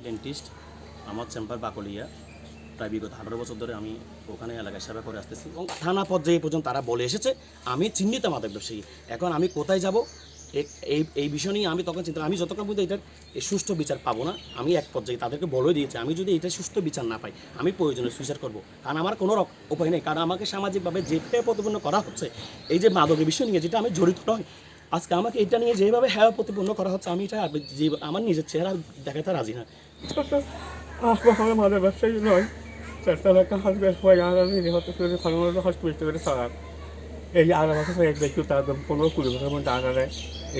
Dentist. আমার chamber Bakalia. প্রায় বিগত 18 বছর ধরে আমি ওখানে এলাকায় সেবা করে আসতেছি এবং থানা পর্যায়ে পর্যন্ত তারা বলে এসেছে আমি চিহ্নিত মাদক ব্যবসায়ী। এখন আমি কোথায় যাব এই বিষয় নিয়ে আমি তখন চিন্তা, আমি যতক্ষণ পর্যন্ত এটার সুষ্ঠু বিচার পাবো না, আমি এক পর্যায়ে তাদেরকে বলে দিয়েছি আমি যদি এটা সুষ্ঠু বিচার না পাই আমি প্রয়োজনে সুইসাইড করবো। কারণ আমার কোনো উপায় নেই, কারণ আমাকে সামাজিকভাবে যেটা প্রতিপন্ন করা হচ্ছে এই যে মাদকের বিষয় নিয়ে যেটা আমি জড়িত নয়, আজকে আমাকে এটা নিয়ে যেভাবে হেয় প্রতিপন্ন করা হচ্ছে আমি এটা আমার নিজের চেহারা দেখাতে রাজি না। আমার মাদক ব্যবসায়ী নয়, চারটা হাসপাতাল সবাই হসপিটাল সারা এই 18 বছর এক ব্যক্তি তার 15-20 বছরের মধ্যে আনারে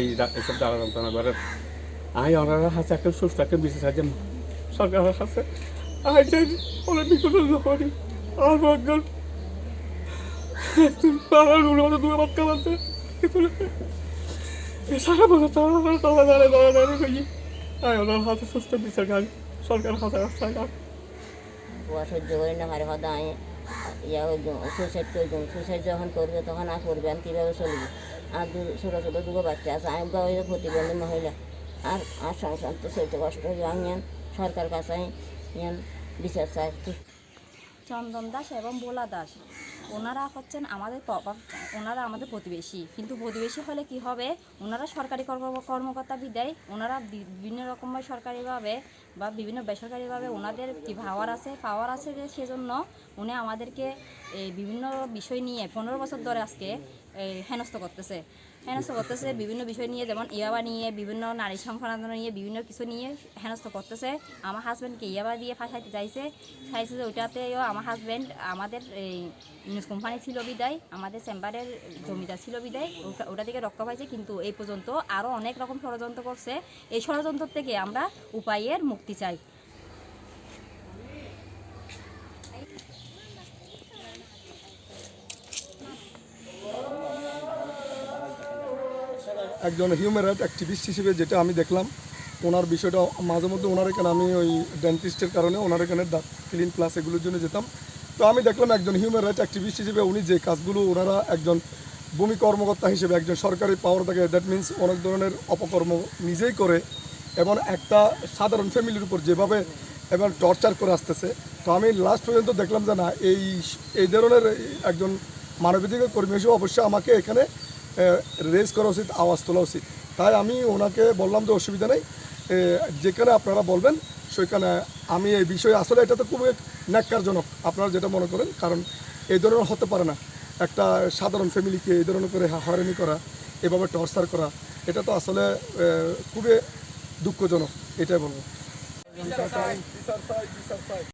এইসব দ্বারা যন্ত্রণা করে। আমি ওনারা হাতে একটা সুস্থ একটা বিশেষ আছে সরকারের কাছে আমি চাই অনেক বিপদ করি। আর একজন মতো দূরে বাচ্চা বাচ্চা সারা বছর তারা দাঁড়ায় করি আমি ওনার হাতে সুস্থ বিচার গাড়ি সরকারের হাতে রাস্তায় গাড়ি সহ্য করি না হারে হদা আমি সুইসাইড করে দিন। সুইসাইড যখন করবে তখন আর করবে আমি কীভাবে চলবো? আর ছোটো ছোটো দুটো বাচ্চা আছে, আমি প্রতিবন্ধী মহিলা, আর সংসার তো চলতে কষ্ট হয়ে আমি সরকার কাছে বিচার চাই। চন্দন দাস এবং বোলা দাস ওনারা হচ্ছেন ওনারা আমাদের প্রতিবেশী, কিন্তু প্রতিবেশী হলে কি হবে, ওনারা সরকারি কর্মকর্তা বিদায় ওনারা বিভিন্ন রকমভাবে সরকারিভাবে বা বিভিন্ন বেসরকারিভাবে ওনাদের কি পাওয়ার আছে যে সেজন্য উনি আমাদেরকে বিভিন্ন বিষয় নিয়ে 15 বছর ধরে আজকে হেনস্থ করতেছে বিভিন্ন বিষয় নিয়ে, যেমন ইয়াবা নিয়ে, বিভিন্ন নারী সংক্রান্ত নিয়ে, বিভিন্ন কিছু নিয়ে হেনস্থ করতেছে। আমার হাজব্যান্ডকে ইয়াবা দিয়ে ফাঁসাইতে চাইছে যে ওইটাতেও আমার হাজব্যান্ড আমাদের এই নিউজ কোম্পানি ছিল বিদায়, আমাদের চেম্বারের জমিদার ছিল বিদায় ওটা থেকে রক্ষা পাইছে, কিন্তু এই পর্যন্ত আরও অনেক রকম ষড়যন্ত্র করছে। এই ষড়যন্ত্র থেকে আমরা উপায়ের মুক্তি চাই। একজন হিউম্যান রাইট অ্যাক্টিভিস্ট হিসেবে যেটা আমি দেখলাম, ওনার বিষয়টা মাঝে মধ্যে ওনার এখানে আমি ওই ডেন্টিস্টের কারণে ওনার এখানে ক্লিন প্লাস এগুলোর জন্য যেতাম। তো আমি দেখলাম একজন হিউম্যান রাইট অ্যাক্টিভিস্ট হিসেবে উনি যে কাজগুলো ওনারা একজন ভূমি কর্মকর্তা হিসেবে একজন সরকারি পাওয়ার থাকে, দ্যাট মিনস অনেক ধরনের অপকর্ম নিজেই করে এবং একটা সাধারণ ফ্যামিলির উপর যেভাবে এবার টর্চার করে আসতেছে। তো আমি লাস্ট পর্যন্ত দেখলাম যে না, এই ধরনের একজন মানবাধিকার কর্মী হিসেবে অবশ্যই আমাকে এখানে রেজ করা উচিত, আওয়াজ তোলা উচিত। তাই আমি ওনাকে বললাম যে অসুবিধা নেই, যেখানে আপনারা বলবেন সেখানে আমি এই বিষয়ে আসলে এটা তো খুবই ন্যাক্কারজনক আপনারা যেটা মনে করেন, কারণ এই ধরনের হতে পারে না। একটা সাধারণ ফ্যামিলিকে এই ধরনের করে হয়রানি করা, এভাবে টর্চার করা, এটা তো আসলে খুবই দুঃখজনক, এটাই বলবো।